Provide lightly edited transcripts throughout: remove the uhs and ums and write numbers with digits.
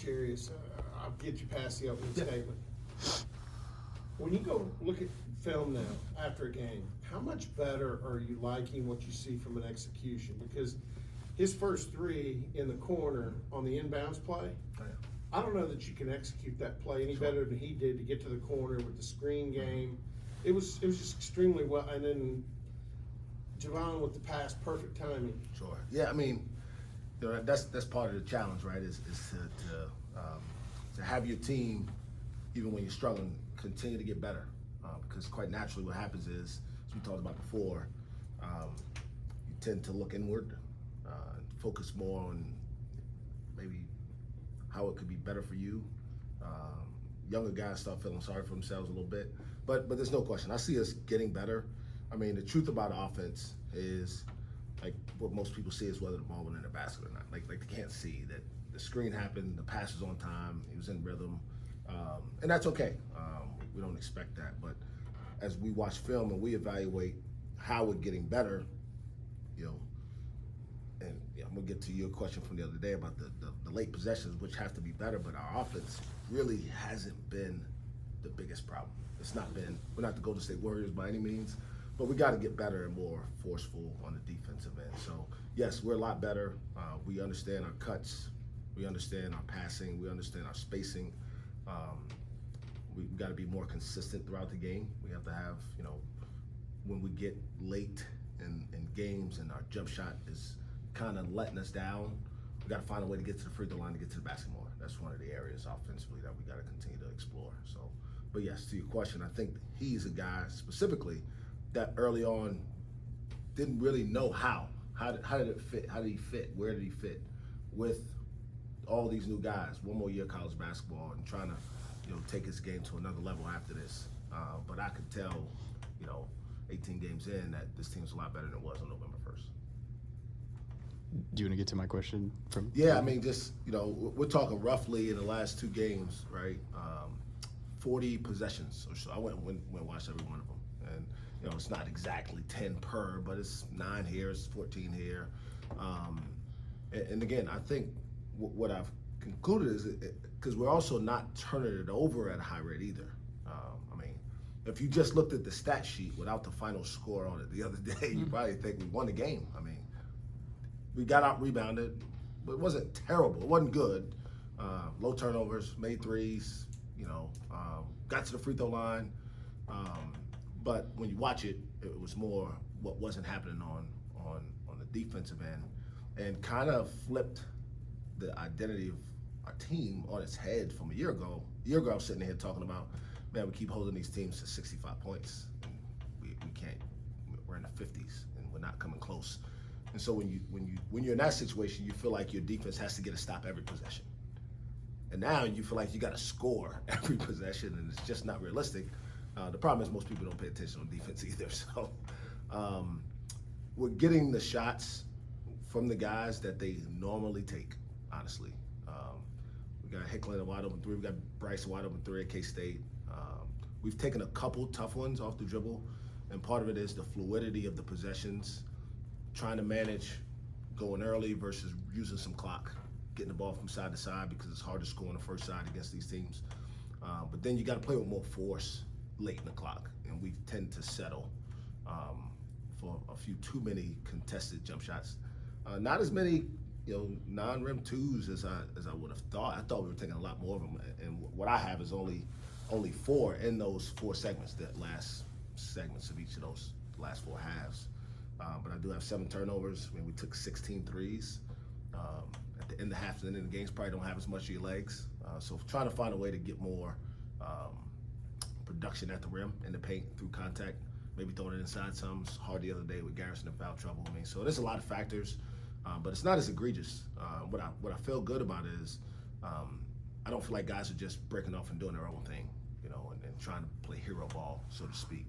Curious, I'll get you past the opening statement. When you go look at film now after a game, how much better are you liking what you see from an execution? Because his first three in the corner on the inbounds play, I don't know that you can execute that play any better than he did to get to the corner with the screen game. It was just extremely well, and then Javon with the pass, perfect timing. Sure. Yeah, I mean, that's part of the challenge, right? Is to have your team, even when you're struggling, continue to get better. Because quite naturally, what happens is, as we talked about before, you tend to look inward, focus more on maybe how it could be better for you. Younger guys start feeling sorry for themselves a little bit, but there's no question. I see us getting better. I mean, the truth about offense is, like, what most people see is whether the ball went in the basket or not. Like they can't see that the screen happened, the pass was on time, he was in rhythm, and that's okay. We don't expect that, but as we watch film and we evaluate how we're getting better, and I'm gonna get to your question from the other day about the late possessions, which have to be better, but our offense really hasn't been the biggest problem. It's not been, we're not the Golden State Warriors by any means, but we got to get better and more forceful on the defensive end. So yes, we're a lot better. We understand our cuts, we understand our passing, we understand our spacing. We've got to be more consistent throughout the game. We have to have, when we get late in games and our jump shot is kind of letting us down, we got to find a way to get to the free throw line to get to the basket more. That's one of the areas offensively that we got to continue to explore. So, but yes, to your question, I think he's a guy specifically that early on didn't really know how did it fit? How did he fit? Where did he fit with all these new guys? One more year of college basketball and trying to, take his game to another level after this. But I could tell, 18 games in that this team's a lot better than it was on November 1st. Do you want to get to my question from? Yeah, I mean, just, we're talking roughly in the last two games, right? 40 possessions or so. I went and watched every one of them. And, it's not exactly 10 per, but it's 9 here, it's 14 here. And again, I think what I've concluded is because we're also not turning it over at a high rate either. I mean, if you just looked at the stat sheet without the final score on it the other day, you probably think we won the game. I mean, we got out rebounded, but it wasn't terrible. It wasn't good. Low turnovers, made threes, got to the free throw line. But when you watch it, it was more what wasn't happening on the defensive end, and kind of flipped the identity of our team on its head from a year ago. A year ago, I was sitting here talking about, man, we keep holding these teams to 65 points, and we can't. We're in the 50s, and we're not coming close. And so when you're in that situation, you feel like your defense has to get a stop every possession, and now you feel like you got to score every possession, and it's just not realistic. The problem is most people don't pay attention on defense either. So we're getting the shots from the guys that they normally take, honestly. We got Hicklin a wide open three. We got Bryce a wide open three at K-State. We've taken a couple tough ones off the dribble, and part of it is the fluidity of the possessions, trying to manage going early versus using some clock, getting the ball from side to side because it's hard to score on the first side against these teams. But then you got to play with more force late in the clock, and we tend to settle for a few too many contested jump shots. Not as many, non-rim twos as I would have thought. I thought we were taking a lot more of them, and what I have is only 4 in those 4 segments, the last segments of each of those last 4 halves. But I do have 7 turnovers. I mean, we took 16 threes. At the end of half and the games, probably don't have as much of your legs. So trying to find a way to get more production at the rim in the paint through contact, maybe throwing it inside some. It's hard the other day with Garrison in foul trouble. I mean, so there's a lot of factors, but it's not as egregious. What I feel good about is I don't feel like guys are just breaking off and doing their own thing, and trying to play hero ball, so to speak,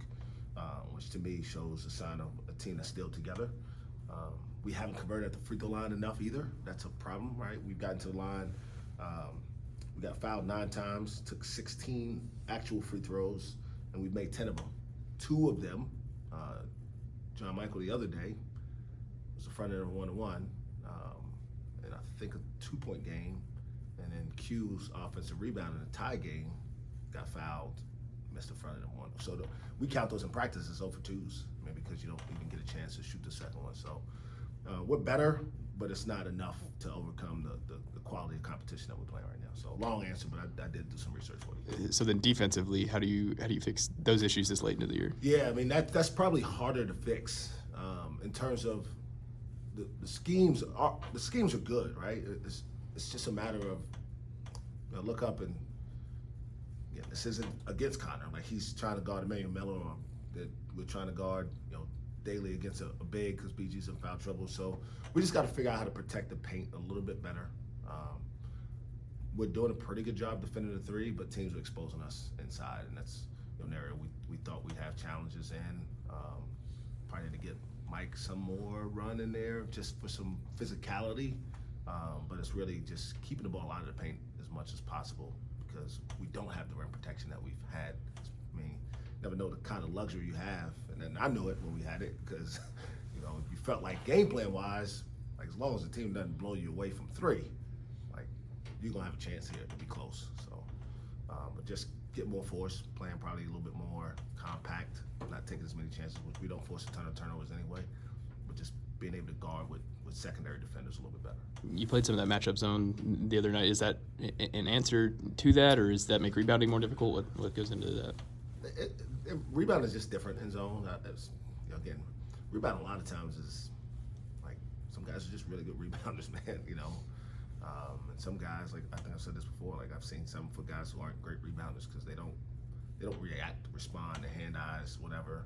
which to me shows a sign of a team that's still together. We haven't converted at the free throw line enough either. That's a problem, right? We've gotten to the line. We got fouled 9 times, took 16 actual free throws, and we've made 10 of them. 2 of them, John Michael the other day, was the front end of a 1-1, and I think a 2-point game, and and then Q's offensive rebound in a tie game got fouled, missed the front of them one. So we count those in practice as 0 for 2s, maybe because you don't even get a chance to shoot the second one. So we're better, but it's not enough to overcome the quality of competition that we're playing right now. So long answer, but I did do some research for you. So then defensively, how do you fix those issues this late into the year? Yeah, I mean that's probably harder to fix in terms of the schemes are good, right? It's just a matter of look up and this isn't against Connor. Like he's trying to guard Emmanuel Miller, or that we're trying to guard daily against a big because BG's in foul trouble. So we just got to figure out how to protect the paint a little bit better. We're doing a pretty good job defending the three, but teams are exposing us inside, and that's an area we thought we'd have challenges in. Probably need to get Mike some more run in there just for some physicality, but it's really just keeping the ball out of the paint as much as possible because we don't have the rim protection that we've had. I mean, never know the kind of luxury you have, and then I knew it when we had it because you felt like game plan wise, like as long as the team doesn't blow you away from three, like you're gonna have a chance here to be close. So, but just get more force, playing probably a little bit more compact, not taking as many chances, which we don't force a ton of turnovers anyway, but just being able to guard with secondary defenders a little bit better. You played some of that matchup zone the other night. Is that an answer to that, or does that make rebounding more difficult? What goes into that? Rebound is just different in zone. Again, rebound a lot of times is like some guys are just really good rebounders, man. And some guys, like I think I've said this before, like I've seen some for guys who aren't great rebounders because they don't react, respond, they hand eyes, whatever.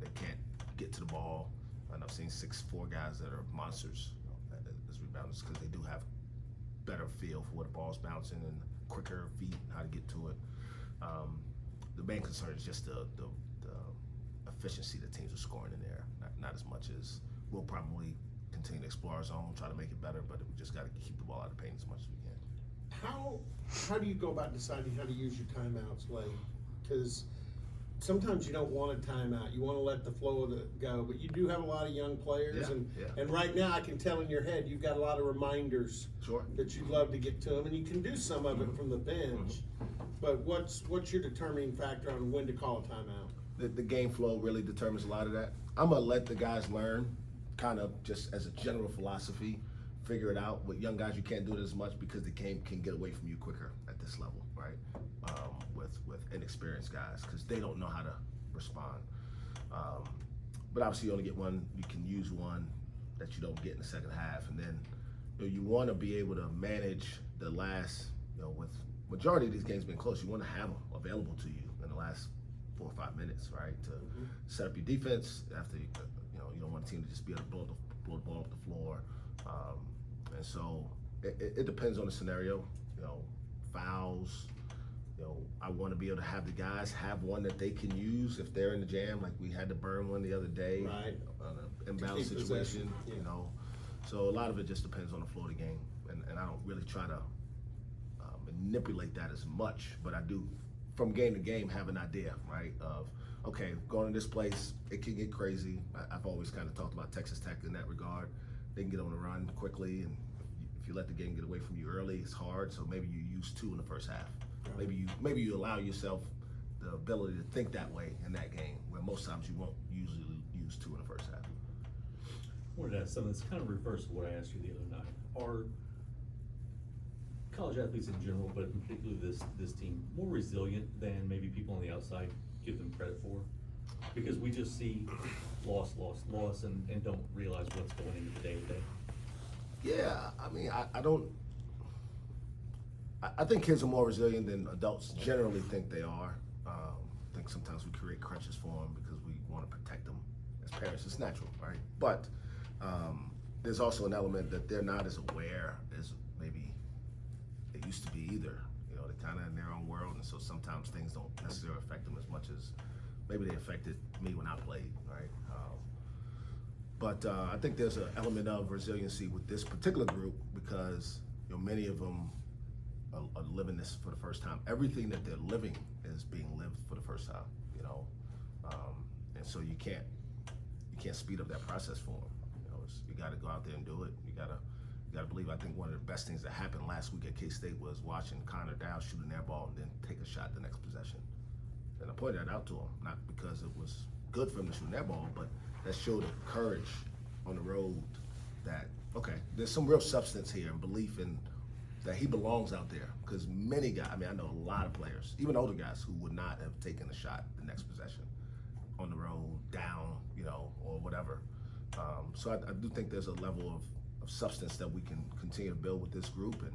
They can't get to the ball. And I've seen 6'4" guys that are monsters as rebounders because they do have better feel for where the ball's bouncing and quicker feet, how to get to it. The main concern is just the efficiency that teams are scoring in there, not as much as we'll probably continue to explore our zone, try to make it better, but we just got to keep the ball out of the paint as much as we can. How do you go about deciding how to use your timeouts late? Because sometimes you don't want a timeout. You want to let the flow of it go, but you do have a lot of young players, and right now I can tell in your head you've got a lot of reminders that you'd love to get to them, and you can do some of it from the bench. But what's your determining factor on when to call a timeout? The game flow really determines a lot of that. I'm gonna let the guys learn, kind of just as a general philosophy, figure it out. With young guys, you can't do it as much because the game can get away from you quicker at this level, right? With inexperienced guys, because they don't know how to respond. But obviously, you only get one. You can use one that you don't get in the second half, and then you want to be able to manage the last. With majority of these games being close, you want to have them available to you in the last 4 or 5 minutes, right? To set up your defense after you don't want a team to just be able to blow the ball off the floor. And so it depends on the scenario. Fouls. I want to be able to have the guys have one that they can use if they're in the jam. Like we had to burn one the other day, right? On an imbalance situation, So a lot of it just depends on the flow of the game, and I don't really try to manipulate that as much, but I do, from game to game, have an idea, right? Of okay, going to this place, it can get crazy. I've always kind of talked about Texas Tech in that regard. They can get on the run quickly, and if you let the game get away from you early, it's hard. So maybe you use 2 in the first half. Maybe you allow yourself the ability to think that way in that game, where most times you won't usually use 2 in the first half. I wanted to ask something that's kind of reverse of what I asked you the other night. Are college athletes in general, but particularly this team, more resilient than maybe people on the outside give them credit for? Because we just see loss, and don't realize what's going into the day-to-day. Yeah, I mean, I think kids are more resilient than adults generally think they are. I think sometimes we create crutches for them because we want to protect them as parents. It's natural, right? But there's also an element that they're not as aware as maybe they used to be either. They're kind of in their own world, and so sometimes things don't necessarily affect them as much as maybe they affected me when I played, right? But I think there's an element of resiliency with this particular group because many of them are living this for the first time. Everything that they're living is being lived for the first time, and so you can't speed up that process for them. You got to go out there and do it. You got to You got to believe, I think one of the best things that happened last week at K-State was watching Connor Dow shoot an air ball and then take a shot the next possession. And I pointed that out to him, not because it was good for him to shoot an air ball, but that showed courage on the road that, okay, there's some real substance here and belief in that he belongs out there. Because many guys, I mean, I know a lot of players, even older guys, who would not have taken a shot the next possession on the road, down, you know, or whatever. So I do think there's a level of substance that we can continue to build with this group. And,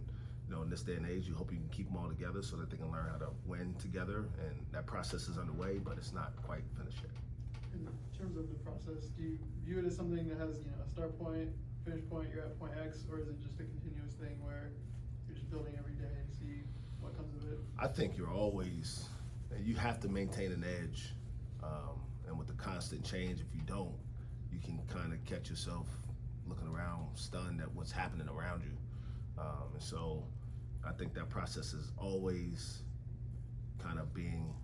you know, in this day and age, you hope you can keep them all together so that they can learn how to win together. And that process is underway, but it's not quite finished yet. In terms of the process, do you view it as something that has, a start point, finish point, you're at point X, or is it just a continuous thing where you're just building every day and see what comes of it? I think you're always, you have to maintain an edge. And with the constant change, if you don't, you can kind of catch yourself looking around, stunned at what's happening around you. And so I think that process is always kind of being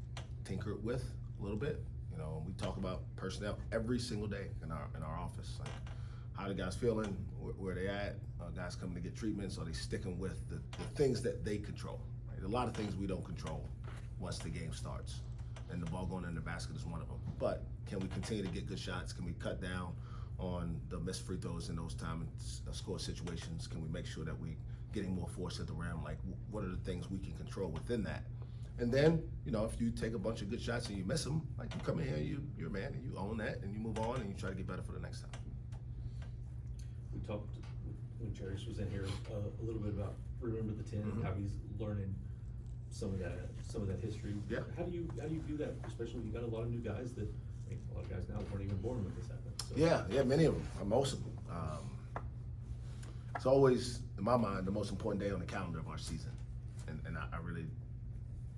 tinkered with a little bit. You know, we talk about personnel every single day in our office. Like, how the guys feeling, where they at, guys coming to get treatments, are they sticking with the things that they control? Right? A lot of things we don't control once the game starts. And the ball going in the basket is one of them. But can we continue to get good shots? Can we cut down on the missed free throws in those time and score situations? Can we make sure that we getting more force at the rim? Like, what are the things we can control within that? And then, you know, if you take a bunch of good shots and you miss them, like, you come in here, you're a man, and you own that, and you move on, and you try to get better for the next time. We talked when Cherish was in here a little bit about Remember the 10 and how he's learning some of that history. Yeah. How do you view that, especially when you got a lot of new guys that, I mean, a lot of guys now weren't even born when this happened. So. Yeah, many of them, most of them. It's always, in my mind, the most important day on the calendar of our season, and I really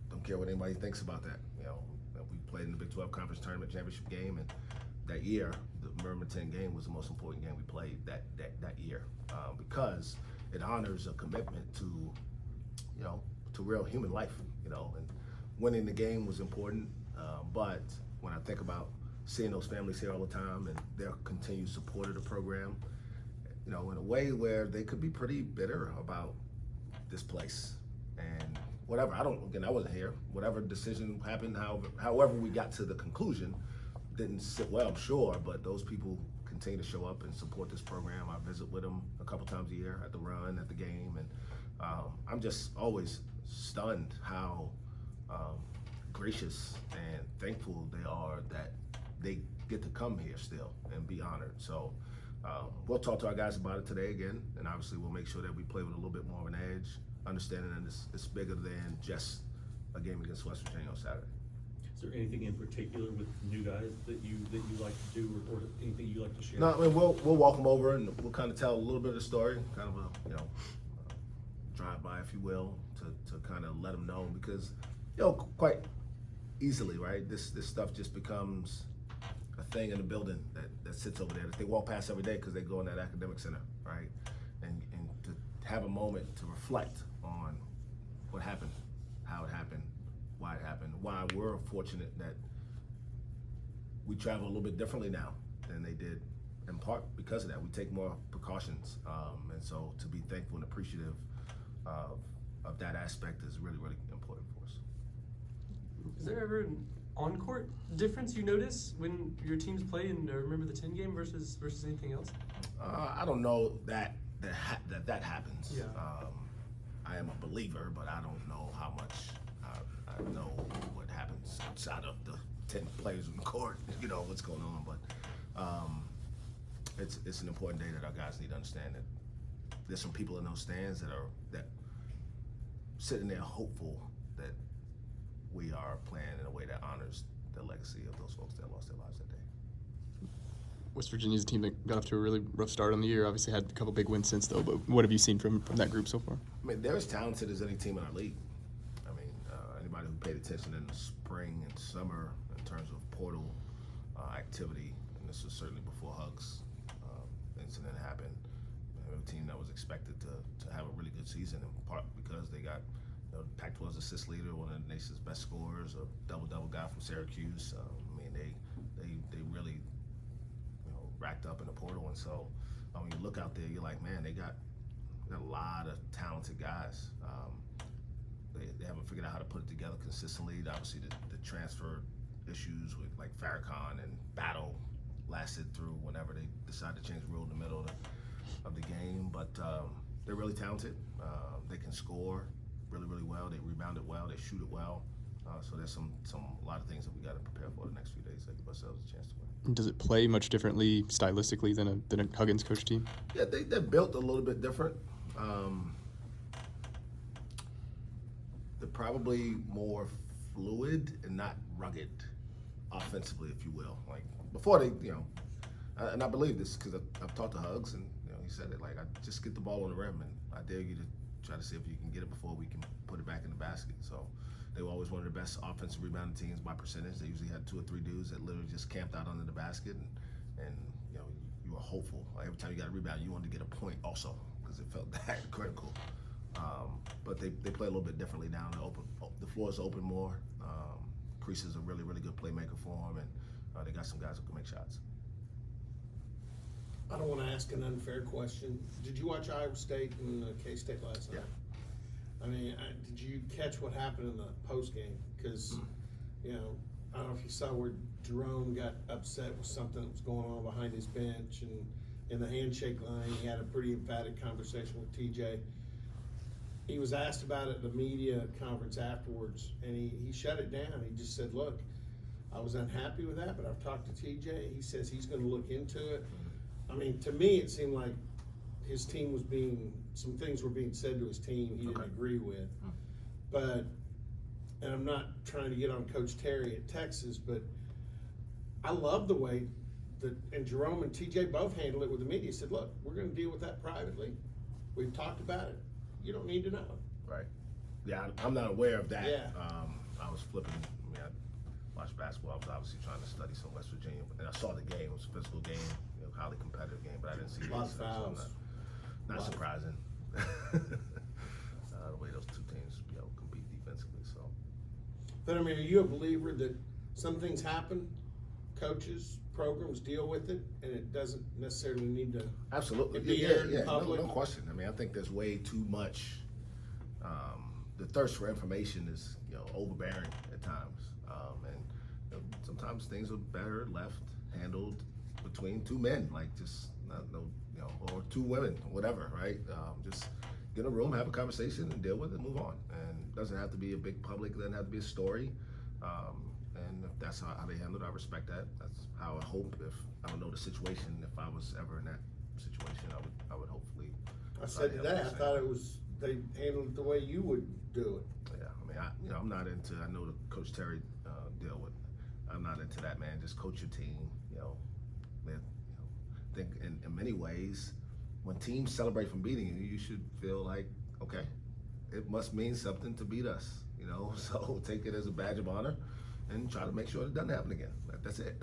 don't care what anybody thinks about that. You know, we played in the Big 12 Conference Tournament Championship game, and that year, the Remember 10 game was the most important game we played that year, because it honors a commitment to, you know, to real human life, you know, and winning the game was important, but when I think about seeing those families here all the time and their continued support of the program, you know, in a way where they could be pretty bitter about this place and whatever. I wasn't here. Whatever decision happened, however we got to the conclusion, didn't sit well, I'm sure, but those people continue to show up and support this program. I visit with them a couple times a year at the run, at the game, and I'm just always stunned how gracious and thankful they are that they get to come here still and be honored. So we'll talk to our guys about it today again, and obviously we'll make sure that we play with a little bit more of an edge, understanding that it's bigger than just a game against West Virginia on Saturday. Is there anything in particular with new guys that you like to do, or anything you like to share? No, I mean, we'll walk them over and we'll kind of tell a little bit of the story, kind of a, you know, drive-by, if you will, to kind of let them know, because, you know, quite easily, right, this stuff just becomes a thing in the building that sits over there that they walk past every day because they go in that academic center, right, and to have a moment to reflect on what happened, how it happened, why it happened, why we're fortunate that we travel a little bit differently now than they did, in part because of that. We take more precautions, and so to be thankful and appreciative of that aspect is really, really important for us. Is there ever an on-court difference you notice when your teams play in Remember the 10 game versus anything else? I don't know that happens. Yeah. I am a believer, but I don't know how much I know what happens outside of the 10 players on the court, you know, what's going on. But it's an important day that our guys need to understand that there's some people in those stands that sitting there hopeful that we are playing in a way that honors the legacy of those folks that lost their lives that day. West Virginia's a team that got off to a really rough start on the year. Obviously had a couple big wins since, though. But what have you seen from that group so far? I mean, they're as talented as any team in our league. I mean, anybody who paid attention in the spring and summer in terms of portal activity, and this was certainly before Hugs incident happened, a team that was expected to have a really good season, in part because they got, you know, Pac-12's assist leader, one of the nation's best scorers, a double-double guy from Syracuse. I mean, they really, you know, racked up in the portal, and so when you look out there, you're like, man, they got got a lot of talented guys. They haven't figured out how to put it together consistently. Obviously, the transfer issues with like Farrakhan and Battle lasted through whenever they decided to change the rule in the middle of the game. But they're really talented. They can score really, really well. They rebound it well. They shoot it well. So there's a lot of things that we got to prepare for the next few days that give ourselves a chance to win. Does it play much differently stylistically than a Huggins coach team? Yeah, they're built a little bit different. They're probably more fluid and not rugged offensively, if you will. Like before they, and I believe this because I've talked to Hugs and he said it like, I just get the ball on the rim and I dare you to try to see if you can get it before we can put it back in the basket. So they were always one of the best offensive rebounding teams by percentage. They usually had 2 or 3 dudes that literally just camped out under the basket and you were hopeful. Like, every time you got a rebound, you wanted to get a point also because it felt that critical. But they play a little bit differently now. The floor is open more. Priest is a really, really good playmaker for them, and they got some guys who can make shots. I don't want to ask an unfair question. Did you watch Iowa State and K-State last night? Yeah. I mean, did you catch what happened in the post game? Because, I don't know if you saw where Jerome got upset with something that was going on behind his bench, and in the handshake line, he had a pretty emphatic conversation with TJ. He was asked about it at the media conference afterwards, and he shut it down. He just said, look, I was unhappy with that, but I've talked to TJ. He says he's going to look into it. I mean, to me, it seemed like his team was some things were being said to his team he didn't agree with. But, and I'm not trying to get on Coach Terry at Texas, but I love the way and Jerome and TJ both handled it with the media. He said, look, we're going to deal with that privately. We've talked about it. You don't need to know. Right. Yeah, I'm not aware of that. Yeah. I was flipping. I watched basketball. I was obviously trying to study some West Virginia, and I saw the game. It was a physical game, highly competitive game, but I didn't see A lot of so fouls. not surprising. The way those two teams, compete defensively. So. But I mean, are you a believer that some things happen, coaches, programs deal with it, and it doesn't necessarily need to Absolutely. be aired in No public? question. I mean, I think there's way too much. The thirst for information is, overbearing at times, and sometimes things are better left handled between 2 men, like just or 2 women, whatever, right? Just get in a room, have a conversation, and deal with it, move on. And it doesn't have to be a big public. It doesn't have to be a story. And if that's how they handle it, I respect that. That's how I hope. If I don't know the situation, if I was ever in that situation, I would hopefully. I said today, I thought they handled it the way you would do it. Yeah, I mean, I'm not into. I know the Coach Terry deal with. I'm not into that, man. Just coach your team. I think in many ways, when teams celebrate from beating you, you should feel like, okay, it must mean something to beat us. So take it as a badge of honor, and try to make sure it doesn't happen again. That's it.